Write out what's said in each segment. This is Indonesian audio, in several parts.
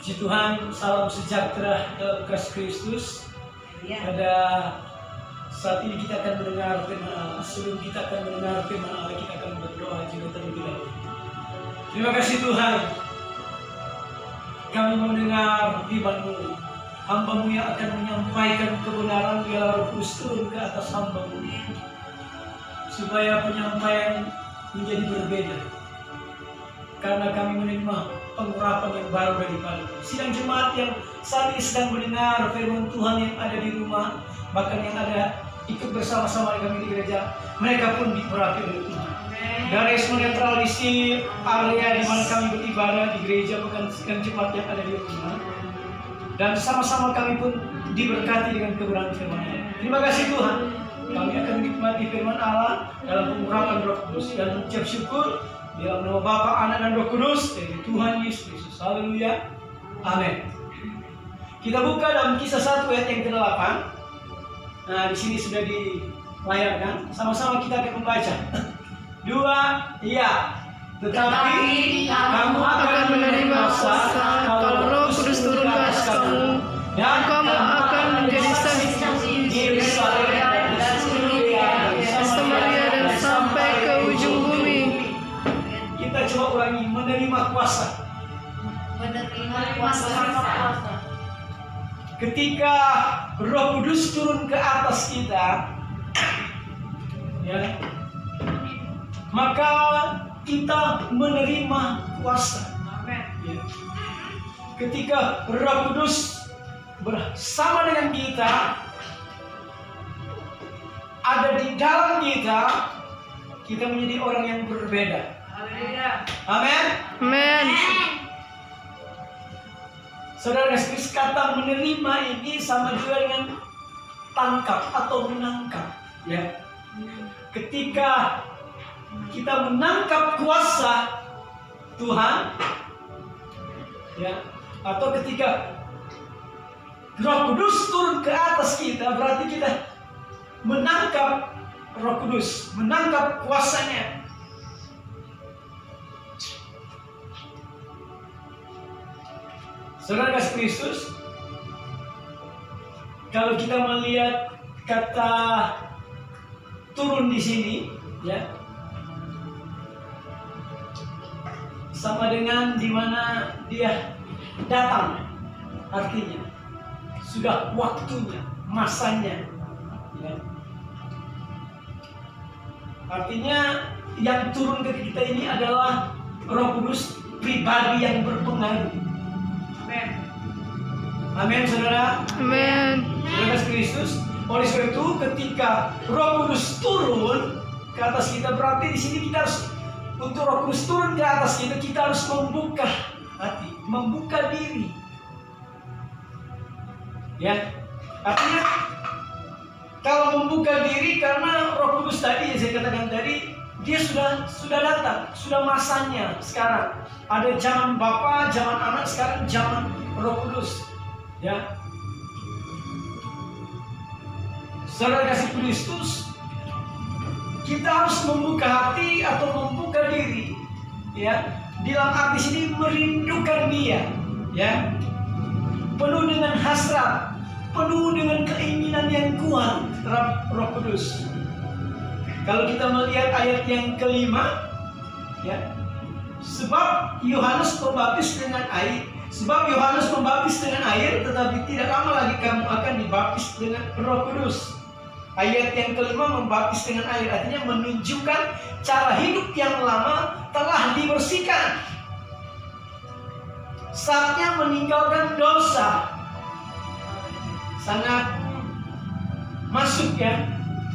Puji Tuhan, salam sejahtera dalam kasih Kristus. Pada saat ini kita akan mendengar firman Allah. Sebelum kita akan mendengar firman Allah, kita akan berdoa juga terlebih dahulu. Terima kasih Tuhan, kami mendengar firman-Mu. Hamba-Mu yang akan menyampaikan kebenaran, biarlah Roh Kudus turun ke atas hamba-Mu, supaya penyampaian menjadi berbeda. Karena kami menerima pengurapan yang baru daripada sidang jemaat yang saat ini sedang mendengar firman Tuhan yang ada di rumah, bahkan yang ada ikut bersama-sama dengan kami di gereja, mereka pun diurapi oleh Tuhan. Dari semua netral di area di mana kami beribadah di gereja, bukan sidang jemaat yang ada di rumah, dan sama-sama kami pun diberkati dengan kebenaran firman Allah. Terima kasih Tuhan, kami akan menikmati firman Allah dalam pengurapan Roh Kudus dan mengucap syukur dalam nama Bapa, Anak, dan Roh Kudus, dari Tuhan Yesus Kristus. Haleluya. Amin. Kita buka dalam Kisah 1 ayat yang ke-8. Nah, di sini sudah dilayarkan. Sama-sama kita akan membaca. 2, iya. Tetapi kamu akan menerima kuasa kalau Roh Kudus turun ke atas kamu, dan kamu akan menjadi saksi di Yerusalem dan Samaria dan sampai ke ujung bumi. Kita coba ulangi, menerima kuasa. Menerima kuasa. Ketika Roh Kudus turun ke atas kita, ya, maka kita menerima kuasa. Ya. Ketika Roh Kudus bersama dengan kita, ada di dalam kita, kita menjadi orang yang berbeda. Amin. Amin. Saudara Kristus, kata menerima ini sama juga dengan tangkap atau menangkap. Ya. Ketika kita menangkap kuasa Tuhan, ya, atau ketika Roh Kudus turun ke atas kita, berarti kita menangkap Roh Kudus, menangkap kuasanya. Saudara kasih Kristus, kalau kita melihat kata turun di sini, ya, sama dengan di mana dia datang, artinya sudah waktunya, masanya, ya. Artinya yang turun ke kita ini adalah Roh Kudus pribadi yang berpengaruh. Amin, saudara. Amin. Saudara Kristus. Oleh sebab itu, ketika Roh Kudus turun ke atas kita, berarti di sini kita harus, untuk Roh Kudus turun ke atas kita, kita harus membuka hati, membuka diri. Ya, artinya kalau membuka diri, karena Roh Kudus tadi yang saya katakan tadi, dia sudah datang, sudah masanya sekarang. Ada zaman Bapa, zaman Anak, sekarang zaman Roh Kudus. Ya, saudara kasih Kristus, kita harus membuka hati atau membuka diri, ya, dalam arti sini merindukan Dia, ya, penuh dengan hasrat, penuh dengan keinginan yang kuat terhadap Roh Kudus. Kalau kita melihat ayat yang kelima, ya, sebab Yohanes membaptis dengan air. Sebab Yohanes membaptis dengan air, tetapi tidak lama lagi kamu akan dibaptis dengan Roh Kudus. Ayat yang kelima, membaptis dengan air, artinya menunjukkan cara hidup yang lama telah dibersihkan. Saatnya meninggalkan dosa. Sangat masuk, ya,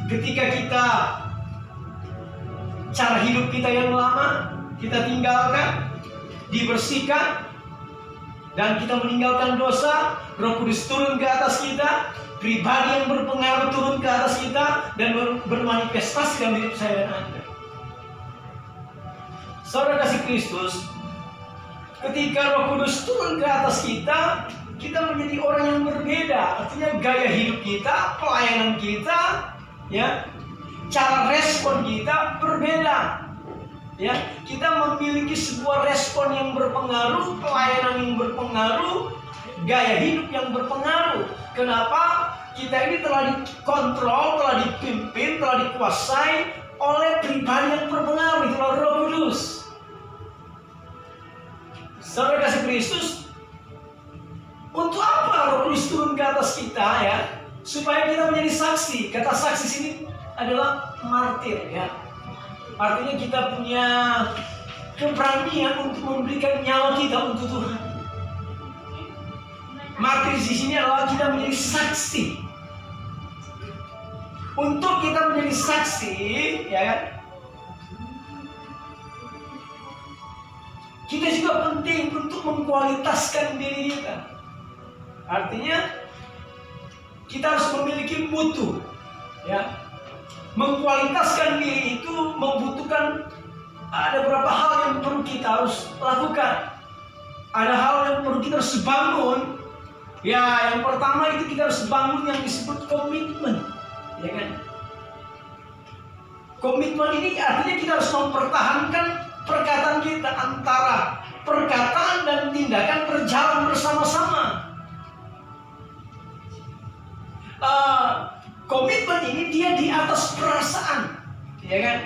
ketika kita cara hidup kita yang lama kita tinggalkan, dibersihkan, dan kita meninggalkan dosa. Roh Kudus turun ke atas kita, pribadi yang berpengaruh turun ke atas kita, dan bermanifestasi dalam hidup saya dan Anda. Saudara kasih Kristus, ketika Roh Kudus turun ke atas kita, kita menjadi orang yang berbeda. Artinya gaya hidup kita, pelayanan kita, ya, cara respon kita berbeda. ya, kita memiliki sebuah respon yang berpengaruh, pelayanan yang berpengaruh, gaya hidup yang berpengaruh. Kenapa? Kita ini telah dikontrol, telah dipimpin, telah dikuasai oleh pribadi yang berpengaruh, itulah Roh Kudus. Saudara kasih Kristus, untuk apa Roh Kudus turun ke atas kita ya? Supaya kita menjadi saksi. Kata saksi sini adalah martir ya. Artinya kita punya keberanian untuk memberikan nyawa kita untuk Tuhan. Martir di sini adalah kita menjadi saksi. Untuk kita menjadi saksi, ya kan? Kita juga penting untuk mengkualitaskan diri kita. Artinya kita harus memiliki mutu, ya. Mengkualitaskan diri itu membutuhkan ada beberapa hal yang perlu kita harus lakukan. Ada hal yang perlu kita harus bangun. Ya, yang pertama itu kita harus bangun yang disebut komitmen, ya kan? Komitmen ini artinya kita harus mempertahankan perkataan kita, antara perkataan dan tindakan berjalan bersama-sama. Komitmen ini dia di atas perasaan, ya kan?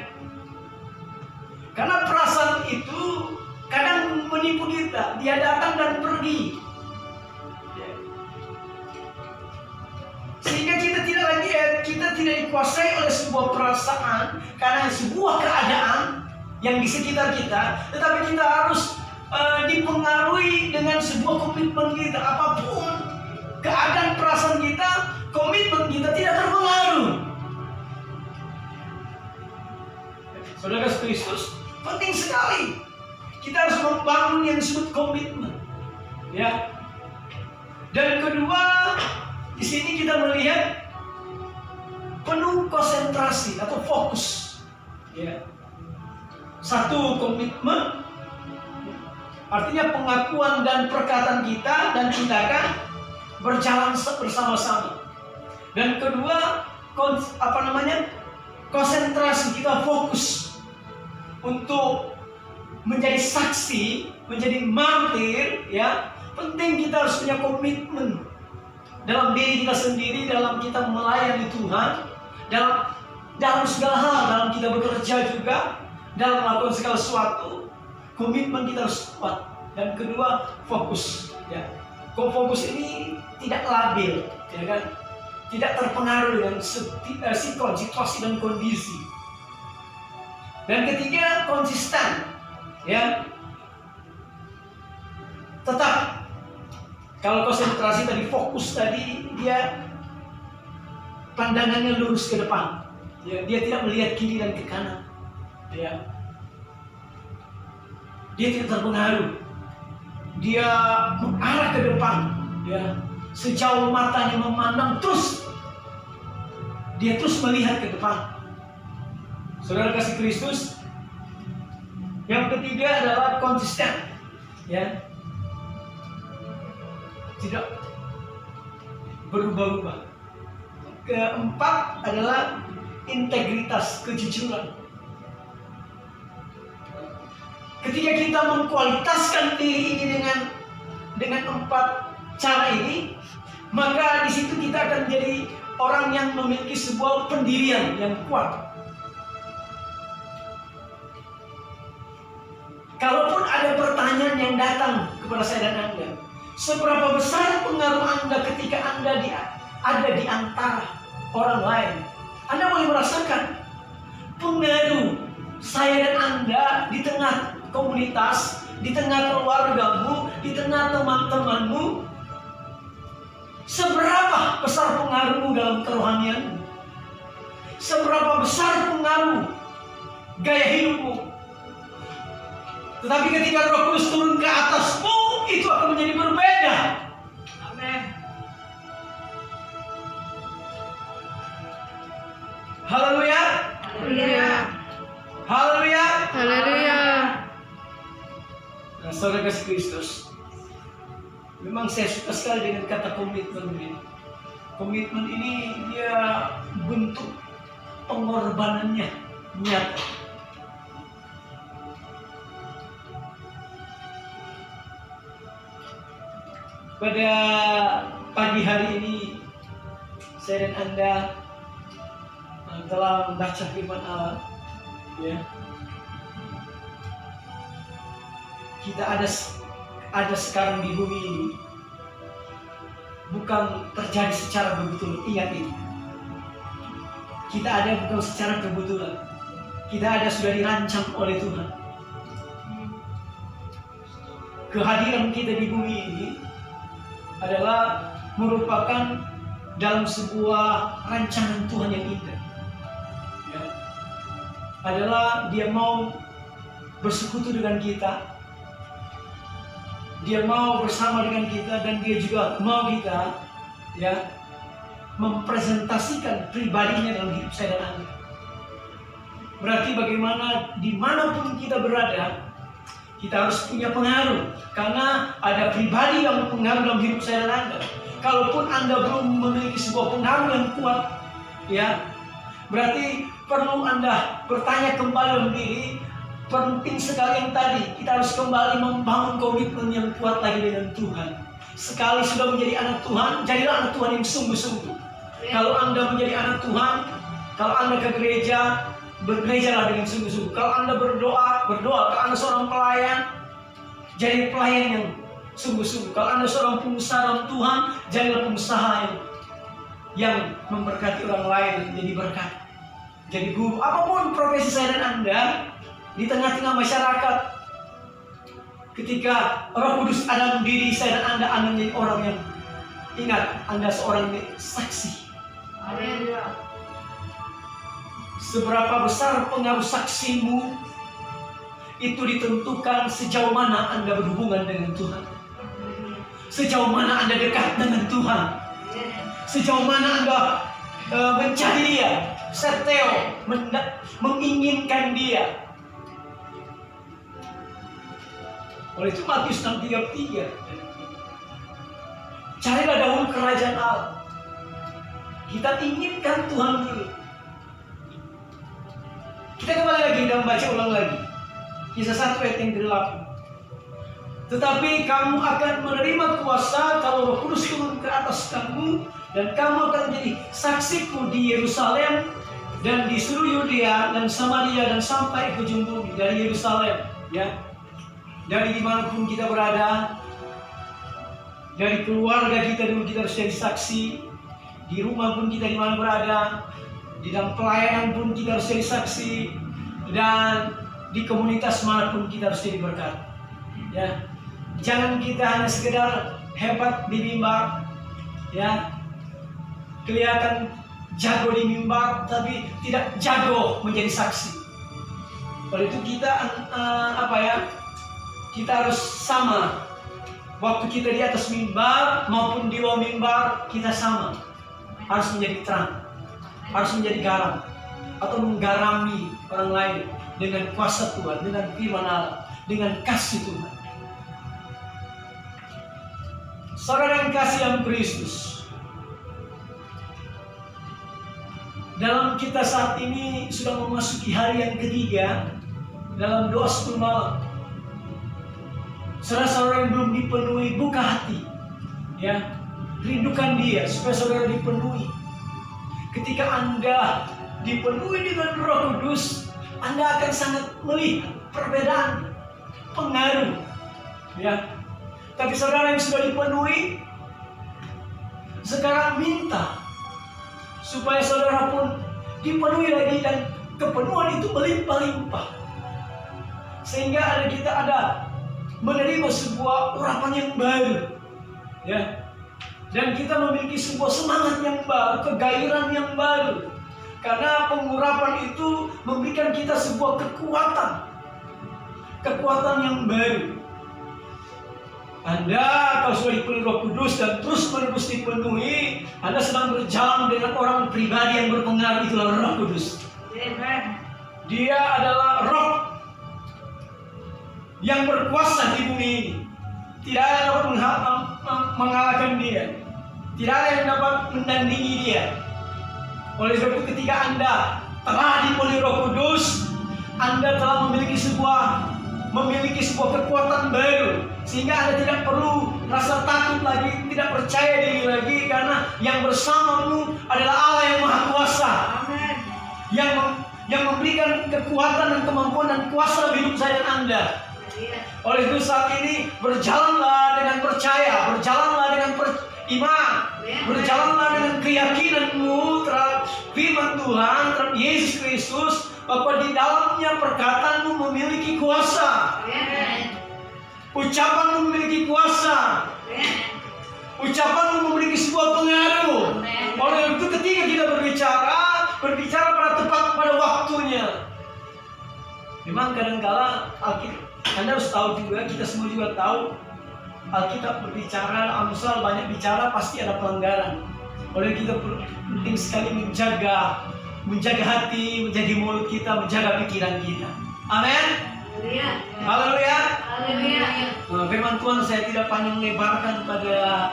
Karena perasaan itu kadang menipu kita, dia datang dan pergi. Sehingga kita tidak dikuasai oleh sebuah perasaan karena sebuah keadaan yang di sekitar kita, tetapi kita harus dipengaruhi dengan sebuah komitmen kita. Apapun keadaan perasaan kita, komitmen kita tidak terpengaruh. Saudara Kristus, penting sekali kita harus membangun yang disebut komitmen, ya. Dan kedua, di sini kita melihat penuh konsentrasi atau fokus, ya. Satu, komitmen, artinya pengakuan dan perkataan kita dan tindakan berjalan bersama-sama. Dan kedua, konsentrasi, kita fokus untuk menjadi saksi, menjadi martir, ya. Penting kita harus punya komitmen dalam diri kita sendiri, dalam kita melayani Tuhan, dalam segala hal, dalam kita bekerja juga, dalam melakukan segala sesuatu. Komitmen kita harus kuat. Dan kedua, fokus, ya. Fokus ini tidak labil, ya kan? Tidak terpengaruh dengan sikon, situasi dan kondisi. Dan ketiga, konsisten, ya. Tetap, kalau konsentrasi tadi, fokus tadi, dia pandangannya lurus ke depan, ya. Dia tidak melihat kiri dan ke kanan, ya. Dia tidak terpengaruh, dia mengarah ke depan, ya. Sejauh matanya memandang, terus dia terus melihat ke depan. Saudara kasih Kristus, yang ketiga adalah konsisten, ya. Tidak berubah-ubah. Keempat adalah integritas, kejujuran. Ketika kita mengkualitaskan diri ini dengan empat cara ini, maka di situ kita akan menjadi orang yang memiliki sebuah pendirian yang kuat. Kalaupun ada pertanyaan yang datang kepada saya dan Anda, seberapa besar pengaruh Anda ketika Anda ada di antara orang lain? Anda boleh merasakan pengaruh saya dan Anda di tengah komunitas, di tengah keluargamu, di tengah teman-temanmu. Seberapa besar pengaruhmu dalam kerohanianmu? Seberapa besar pengaruh gaya hidupmu? Tetapi ketika Roh Kudus turun ke atasmu, itu akan menjadi berbeda. Amin. Haleluya. Haleluya. Haleluya. Haleluya. Nah, saudara kasih Kristus, memang saya suka sekali dengan kata komitmen ini. Komitmen ini dia bentuk pengorbanannya nyata. pada pagi hari ini saya dan Anda telah membaca firman Allah, ya. Kita ada sekarang di bumi ini bukan terjadi secara kebetulan. Ingat ini, kita ada bukan secara kebetulan. Kita ada sudah dirancang oleh Tuhan. Kehadiran kita di bumi ini adalah merupakan dalam sebuah rancangan Tuhan yang indah, ya. Adalah Dia mau bersekutu dengan kita, Dia mau bersama dengan kita, dan Dia juga mau kita, ya, mempresentasikan pribadinya dalam hidup saya dan Anda. Berarti bagaimana dimanapun kita berada, kita harus punya pengaruh, karena ada pribadi yang pengaruh dalam hidup saya dan Anda. Kalaupun Anda belum memiliki sebuah pengaruh yang kuat, ya, berarti perlu Anda bertanya kembali dalam diri. Penting sekali yang tadi, kita harus kembali membangun komitmen yang kuat lagi dengan Tuhan. Sekali sudah menjadi anak Tuhan, jadilah anak Tuhan yang sungguh-sungguh. Kalau Anda menjadi anak Tuhan, kalau Anda ke gereja, bergerejalah dengan sungguh-sungguh. Kalau Anda berdoa. Kalau Anda seorang pelayan, jadi pelayan yang sungguh-sungguh. Kalau Anda seorang pengusaha dalam Tuhan, jadilah pengusaha yang memberkati orang lain, menjadi berkat. Jadi guru, apapun profesi saya dan Anda, di tengah-tengah masyarakat, ketika Roh Kudus ada dalam diri saya dan Anda menjadi orang yang ingat, Anda seorang saksi. Amin. Seberapa besar pengaruh saksimu itu ditentukan sejauh mana Anda berhubungan dengan Tuhan, sejauh mana Anda dekat dengan Tuhan, sejauh mana Anda mencari Dia, seteo, menginginkan Dia. Oleh itu Matius 6:33, carilah dahulu kerajaan Allah. Kita inginkan Tuhan dulu. Kita kembali lagi dan baca ulang lagi Kisah 1 ayat yang ke-8. Tetapi kamu akan menerima kuasa kalau Roh Kudus turun ke atas kamu, dan kamu akan menjadi saksiku di Yerusalem dan di seluruh Yudea dan Samaria dan sampai ke ujung bumi. Dari Yerusalem, ya, dari dimanapun kita berada, dari keluarga kita dulu kita harus jadi saksi, di rumah pun kita di mana berada, di dalam pelayanan pun kita harus jadi saksi, dan di komunitas manapun kita harus jadi berkat, ya. Jangan kita hanya sekedar hebat di mimbar, ya, kelihatan jago di mimbar tapi tidak jago menjadi saksi. Oleh itu kita kita harus sama. Waktu kita di atas mimbar maupun di bawah mimbar, kita sama. Harus menjadi terang, harus menjadi garam, atau menggarami orang lain dengan kuasa Tuhan, dengan firman Allah, dengan kasih Tuhan. Saudara yang kasih dalam Kristus, dalam kita saat ini sudah memasuki hari yang ketiga dalam doa 10 malam. Saudara-saudara yang belum dipenuhi, buka hati, ya, rindukan Dia supaya saudara dipenuhi. Ketika Anda dipenuhi dengan Roh Kudus, Anda akan sangat melihat perbedaan, pengaruh, ya. Tapi saudara yang sudah dipenuhi, sekarang minta supaya saudara pun dipenuhi lagi, dan kepenuhan itu melimpah-limpah, sehingga kita ada menerima sebuah urapan yang baru, ya, dan kita memiliki sebuah semangat yang baru, kegairahan yang baru, karena pengurapan itu memberikan kita sebuah kekuatan yang baru. Anda kalau sudah dipenuhi Roh Kudus dan terus-menerus dipenuhi, Anda sedang berjalan dengan orang pribadi yang berpengaruh, itulah Roh Kudus. Dia adalah Roh yang berkuasa di bumi ini. Tidak ada yang dapat mengalahkan Dia. Tidak ada yang dapat menandingi Dia. Oleh sebab itu ketika Anda telah dipenuhi Roh Kudus, Anda telah memiliki sebuah kekuatan baru, sehingga Anda tidak perlu rasa takut lagi bersamamu adalah Allah yang Maha Kuasa. Yang memberikan kekuatan dan kemampuan dan kuasa dalam hidup saya dan Anda. Oleh itu saat ini berjalanlah dengan percaya, berjalanlah dengan iman, berjalanlah dengan keyakinanmu terhadap firman Tuhan, terhadap Yesus Kristus, bahwa di dalamnya perkataanmu memiliki kuasa. Ucapanmu memiliki kuasa. Ucapanmu memiliki sebuah pengaruh. Oleh itu ketika kita berbicara pada tepat pada waktunya. Memang kadang-kala Anda harus tahu juga, kita semua juga tahu, Alkitab berbicara, Amsal banyak bicara, pasti ada pelanggaran. Oleh kita penting sekali menjaga hati, menjaga mulut kita, menjaga pikiran kita. Amin. Haleluya. Firman Tuhan saya tidak panjang lebarkan pada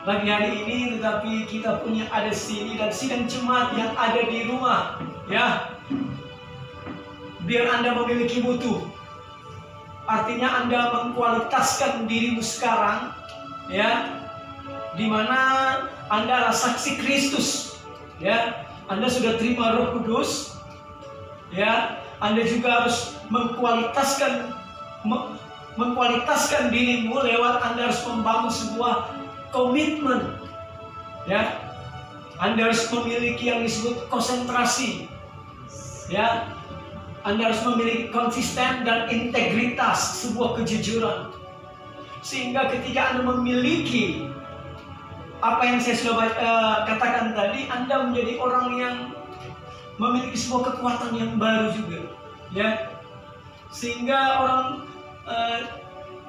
pagi hari ini, tetapi kita punya ada sini dan sidang jemaat yang ada di rumah, ya. Biar Anda memiliki mutu. Artinya Anda mengkualitaskan dirimu sekarang, ya, di mana Anda adalah saksi Kristus, ya. Anda sudah terima Roh Kudus, ya. Anda juga harus mengkualitaskan dirimu lewat Anda harus membangun sebuah komitmen, ya. Anda harus memiliki yang disebut konsentrasi, ya. Anda harus memiliki konsisten dan integritas, sebuah kejujuran. Sehingga ketika Anda memiliki apa yang saya sudah katakan tadi, Anda menjadi orang yang memiliki sebuah kekuatan yang baru juga, ya. Sehingga orang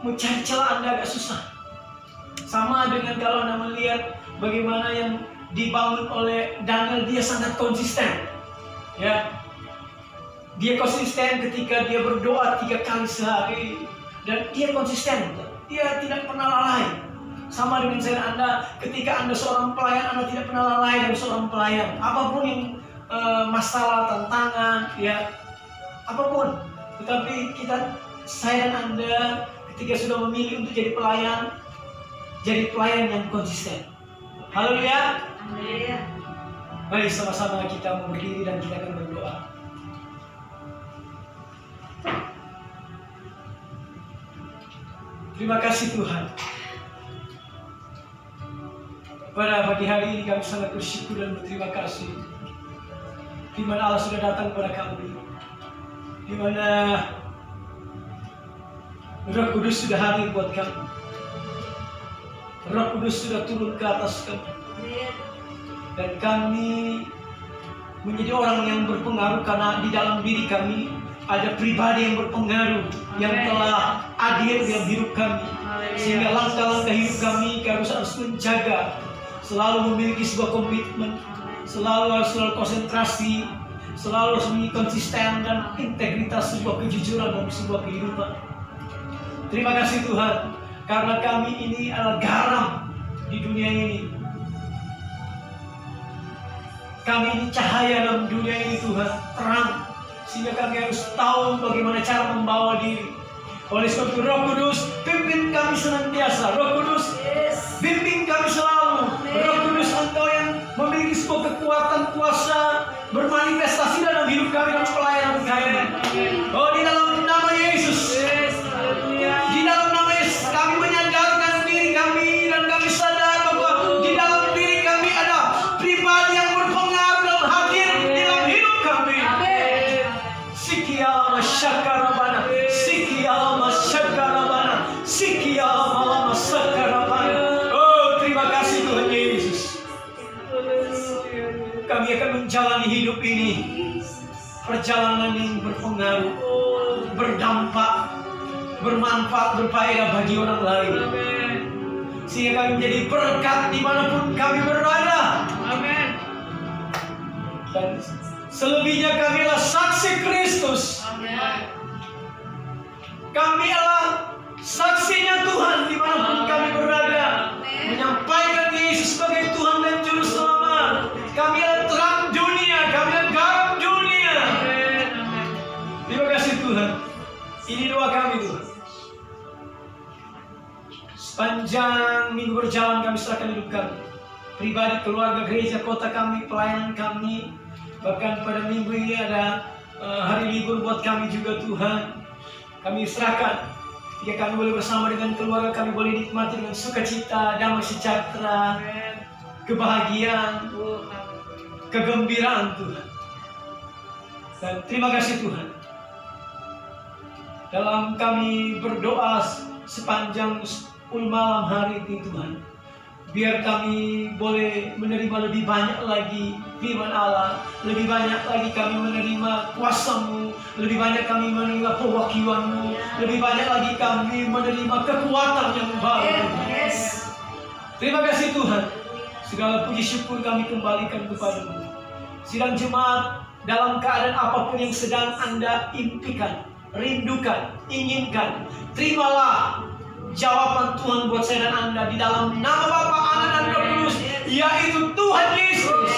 mencari celah Anda agak susah. Sama dengan kalau Anda melihat bagaimana yang dibangun oleh Daniel, dia sangat konsisten, ya. Dia konsisten ketika dia berdoa 3 kali sehari, dan dia konsisten, dia tidak pernah lalai. Sama dengan saya dan Anda, ketika Anda seorang pelayan, Anda tidak pernah lalai dari seorang pelayan. Apapun yang masalah, tantangan, ya, apapun. Tetapi saya dan Anda ketika sudah memilih untuk jadi pelayan yang konsisten. Haleluya. Mari sama-sama kita berdiri dan kita akan berdoa. Terima kasih Tuhan. Pada pagi hari ini kami sangat bersyukur dan berterima kasih, di mana Allah sudah datang kepada kami, di mana Roh Kudus sudah hadir buat kami. Roh Kudus sudah turun ke atas kami, dan kami menjadi orang yang berpengaruh karena di dalam diri kami ada pribadi yang berpengaruh yang telah hadir dalam hidup kami. Sehingga langkah-langkah hidup kami harus menjaga, selalu memiliki sebuah komitmen, selalu konsentrasi, selalu harus memiliki konsisten dan integritas, sebuah kejujuran dalam sebuah kehidupan. Terima kasih Tuhan, karena kami ini adalah garam di dunia ini. Kami ini cahaya dalam dunia ini Tuhan, terang. Sehingga kami harus tahu bagaimana cara membawa diri. Oleh sebab itu Roh Kudus pimpin kami senantiasa. Roh Kudus bimbing kami selalu. Roh Kudus Engkau yang memiliki sebuah kekuatan kuasa bermanifestasi dalam hidup kami dan pelayanan kami. Oh, di dalam nama Yesus, di dalam nama Yesus kami menyadarkan diri kami dan kami sadar bahwa di dalam diri kami ada pribadi yang berpengaruh dan hadir di dalam hidup kami. Sikiala masyakarabana, sikiala masyakarabana, sikiala masyakarabana. Oh, terima kasih Tuhan Yesus. Kami akan menjalani hidup ini, perjalanan yang berpengaruh, berdampak, bermanfaat, berfaedah bagi orang lain. Sehingga kami menjadi berkat dimanapun kami berada. Amin. Dan selebihnya kami adalah saksi Kristus. Kami adalah saksinya Tuhan dimanapun kami berada, menyampaikan Yesus sebagai Tuhan dan Juru Selamat. Kami adalah terang dunia, kami adalah garam dunia. Terima kasih Tuhan. Ini doa kami Tuhan. Sepanjang minggu berjalan kami serahkan hidup kami. pribadi, keluarga, gereja, kota kami, pelayanan kami. Bahkan pada minggu ini ada hari libur buat kami juga Tuhan. Kami serahkan, ya kami boleh bersama dengan keluarga, kami boleh nikmati dengan sukacita, damai sejahtera, kebahagiaan, kegembiraan Tuhan. Dan terima kasih Tuhan. Dalam kami berdoa sepanjang 10 malam hari ini Tuhan, biar kami boleh menerima lebih banyak lagi firman Allah, lebih banyak lagi kami menerima kuasa-Mu, lebih banyak kami menerima pewahyuan-Mu, lebih banyak lagi kami menerima kekuatan yang baru. Terima kasih Tuhan. Segala puji syukur kami kembalikan kepada-Mu. Sidang jemaat, dalam keadaan apapun yang sedang Anda impikan, rindukan, inginkan, terimalah jawaban Tuhan buat saya dan Anda di dalam nama Bapa, Anak dan Roh Kudus, yaitu Tuhan Yesus.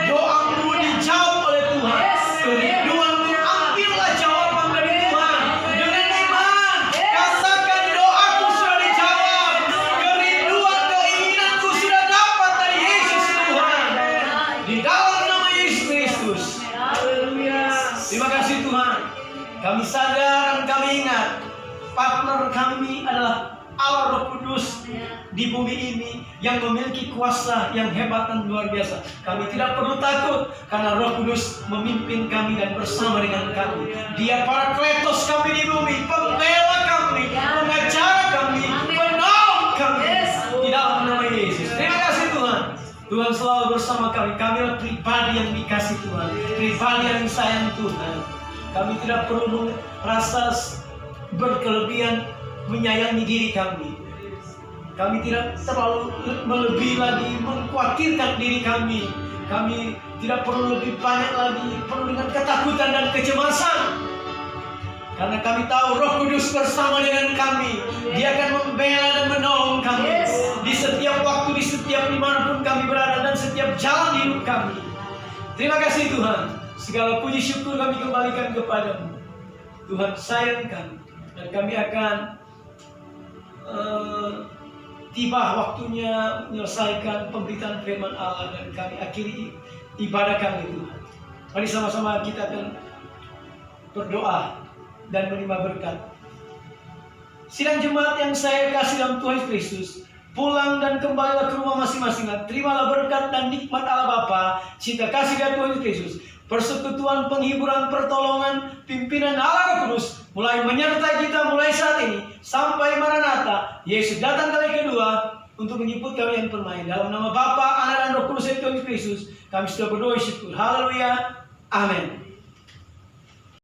Doamu dijawab oleh Tuhan. Kerinduanmu ambillah jawaban dari Tuhan. Dengan iman katakan, doaku sudah dijawab. Kerinduan keinginanku sudah dapat dari Yesus Tuhan. Di dalam nama Yesus Kristus. Terima kasih Tuhan. Kami sadar dan kami ingat, partner kami adalah Allah Roh Kudus di bumi ini yang memiliki kuasa yang hebat dan luar biasa. Kami tidak perlu takut karena Roh Kudus memimpin kami dan bersama dengan kami. Dia Parakletos kami di bumi, pembela kami, pengajar kami, penolong kami di dalam nama Yesus. Terima kasih Tuhan. Tuhan selalu bersama kami. Kami adalah pribadi yang dikasih Tuhan, pribadi yang disayang Tuhan. Kami tidak perlu merasa berkelebihan menyayangi diri kami. Kami tidak terlalu melebihi lagi mengkhawatirkan diri kami. Kami tidak perlu lebih banyak lagi penuh dengan ketakutan dan kecemasan. Karena kami tahu Roh Kudus bersama dengan kami. Dia akan membela dan menolong kami di setiap waktu, di setiap dimanapun kami berada, dan setiap jalan hidup kami. Terima kasih Tuhan. Segala puji syukur kami kembalikan kepada-Mu. Tuhan sayang kami, dan kami akan tiba waktunya menyelesaikan pemberitaan firman Allah, dan kami akhiri ibadah kami Tuhan. Mari sama-sama kita akan berdoa dan menerima berkat. Sidang jemaat yang saya kasih dalam Tuhan Kristus, pulang dan kembalilah ke rumah masing-masing. Terimalah berkat dan nikmat Allah Bapa, cinta kasih dari Tuhan Kristus, persekutuan, penghiburan, pertolongan, pimpinan Allah Roh Kudus mulai menyertai kita mulai saat ini sampai Maranatha, Yesus datang kali kedua untuk menjemput kami yang permain. Dalam nama Bapa, Anak dan Roh Kudus Tuhan Kristus, kami sudah berdoa syukur. Haleluya. Amin.